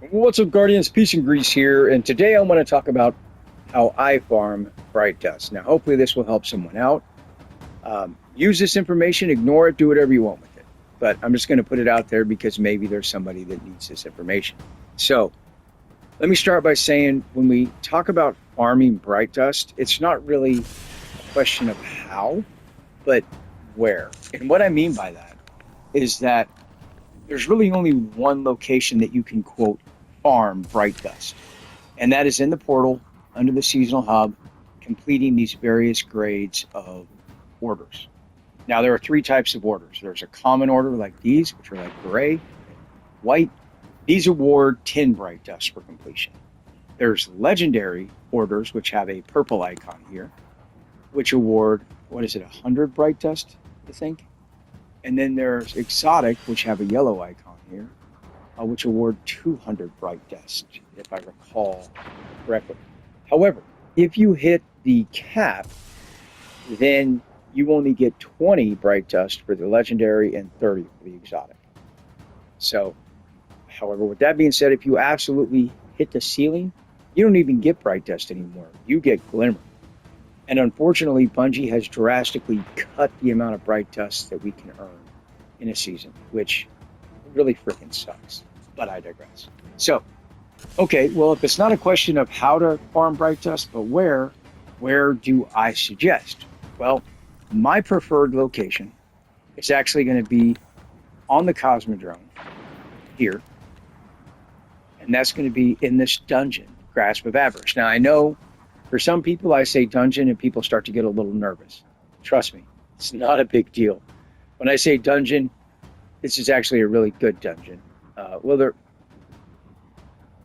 What's up, Guardians? Peace and Grease here, and today I want to talk about how I farm Brightdust. Now, hopefully, this will help someone out. Use this information, ignore it, do whatever you want with it. But I'm just going to put it out there because maybe there's somebody that needs this information. So, let me start by saying when we talk about farming Brightdust, it's not really a question of how, but where. And what I mean by that is that there's really only one location that you can quote farm Brightdust, and that is in the portal under the seasonal hub, completing these various grades of orders. Now, there are three types of orders. There's a common order like these, which are like gray, white. These award 10 Brightdust for completion. There's legendary orders, which have a purple icon here, which award, what is it, 100 Brightdust, I think? And then there's exotic, which have a yellow icon here, which award 200 Brightdust, if I recall correctly. However, if you hit the cap, then you only get 20 Brightdust for the legendary and 30 for the exotic. So, however, with that being said, if you absolutely hit the ceiling, you don't even get Brightdust anymore. You get Glimmer. And unfortunately, Bungie has drastically cut the amount of Brightdust that we can earn in a season, which really freaking sucks. But I digress. So, okay, well, if it's not a question of how to farm Brightdust, but where do I suggest? Well, my preferred location is actually going to be on the Cosmodrome here, and that's going to be in this dungeon, Grasp of Avarice. Now, I know for some people, I say dungeon and people start to get a little nervous. Trust me, it's not a big deal. When I say dungeon, this is actually a really good dungeon.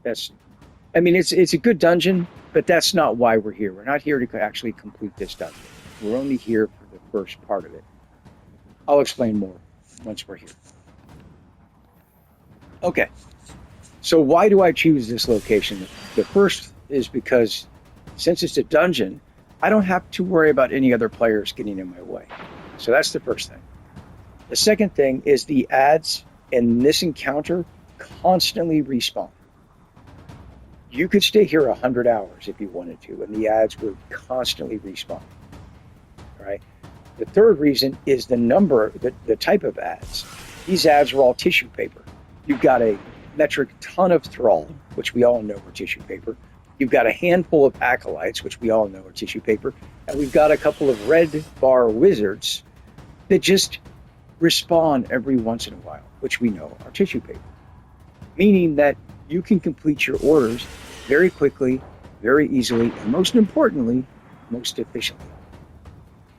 It's a good dungeon, but that's not why we're here. We're not here to actually complete this dungeon. We're only here for the first part of it. I'll explain more once we're here. Okay, so why do I choose this location? The first is because since it's a dungeon, I don't have to worry about any other players getting in my way. So that's the first thing. The second thing is the ads in this encounter constantly respawn. You could stay here 100 hours if you wanted to, and the ads would constantly respawn. Right? The third reason is the type of ads. These ads are all tissue paper. You've got a metric ton of thrall, which we all know are tissue paper. You've got a handful of acolytes, which we all know are tissue paper, and we've got a couple of red bar wizards that just respawn every once in a while, which we know are tissue paper. Meaning that you can complete your orders very quickly, very easily, and most importantly, most efficiently.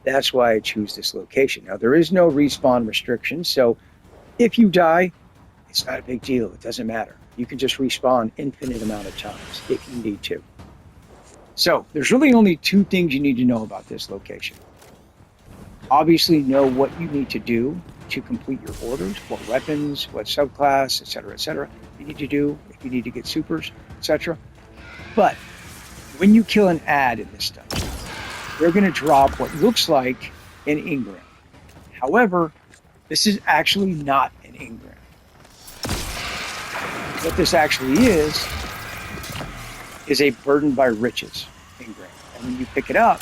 That's why I choose this location. Now, there is no respawn restriction, so if you die, it's not a big deal. It doesn't matter. You can just respawn infinite amount of times if you need to. So there's really only two things you need to know about this location. Obviously know what you need to do to complete your orders, what weapons, what subclass, etc., you need to do if you need to get supers, etc. But when you kill an ad in this dungeon, they're going to drop what looks like an engram. However, this is actually not an engram. What this actually is a Burdened by Riches engram. And when you pick it up,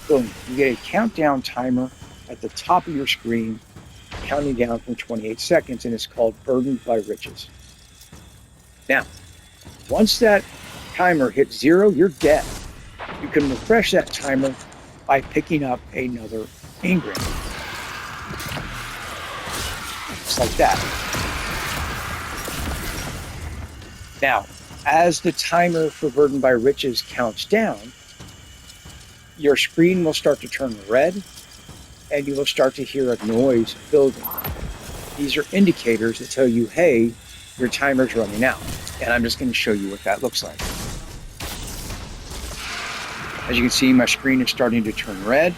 boom, you get a countdown timer at the top of your screen, counting down from 28 seconds, and it's called Burdened by Riches. Now, once that timer hits 0, you're dead. You can refresh that timer by picking up another engram. Just like that. Now, as the timer for Burdened by Riches counts down, your screen will start to turn red, and you will start to hear a noise building. These are indicators that tell you, hey, your timer's running out. And I'm just going to show you what that looks like. As you can see, my screen is starting to turn red.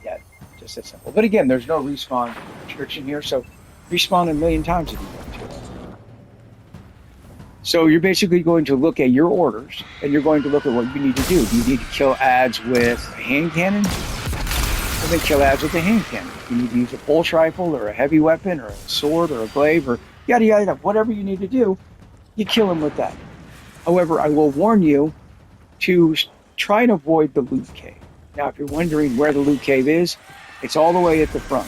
Yeah, just that simple. But again, there's no respawn restriction here, so respawn a million times if you want to. So you're basically going to look at your orders, and you're going to look at what you need to do. Do you need to kill ads with a hand cannon? can kill ads with a hand cannon. If you need to use a pulse rifle or a heavy weapon or a sword or a glaive or yada yada, whatever you need to do, you kill them with that. However, I will warn you to try and avoid the loot cave. Now, if you're wondering where the loot cave is, it's all the way at the front.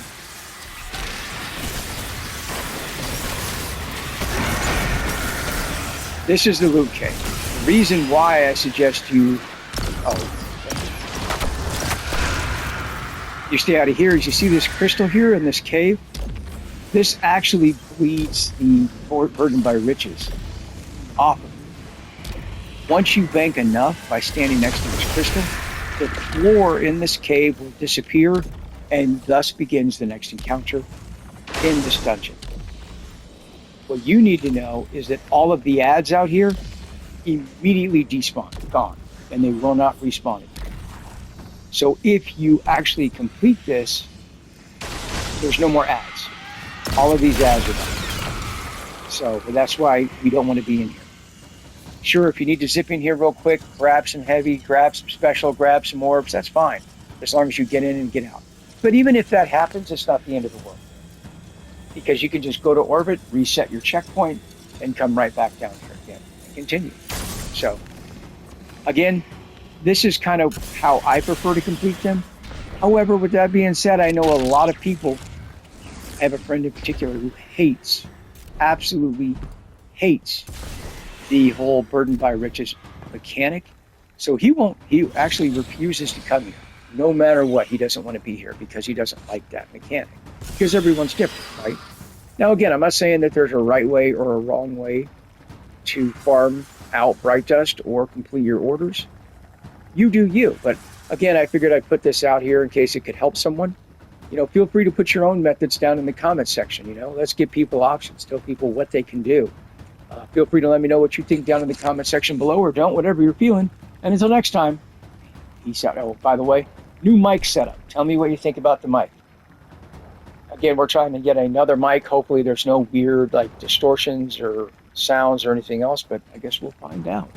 This is the loot cave. The reason why I suggest you stay out of here is you see this crystal here in this cave? This actually bleeds the burden by riches off of it. Once you bank enough by standing next to this crystal, the floor in this cave will disappear, and thus begins the next encounter in this dungeon. What you need to know is that all of the ads out here immediately despawn, gone, and they will not respawn again. So if you actually complete this, there's no more ads. All of these ads are done. So that's why we don't want to be in here. Sure, if you need to zip in here real quick, grab some heavy, grab some special, grab some orbs, that's fine, as long as you get in and get out. But even if that happens, it's not the end of the world. Because you can just go to orbit, reset your checkpoint, and come right back down here again and continue. So, again, this is kind of how I prefer to complete them. However, with that being said, I know a lot of people, I have a friend in particular who hates, absolutely hates the whole burden by riches mechanic. So he actually refuses to come here. No matter what, he doesn't want to be here because he doesn't like that mechanic. Because everyone's different, right? Now, again, I'm not saying that there's a right way or a wrong way to farm out Brightdust or complete your orders. You do you. But again, I figured I'd put this out here in case it could help someone. Feel free to put your own methods down in the comments section. Let's give people options, tell people what they can do. Feel free to let me know what you think down in the comment section below, or don't, whatever you're feeling. And until next time, peace out. Oh, by the way, new mic setup. Tell me what you think about the mic. Again, we're trying to get another mic. Hopefully there's no weird distortions or sounds or anything else, but I guess we'll find out.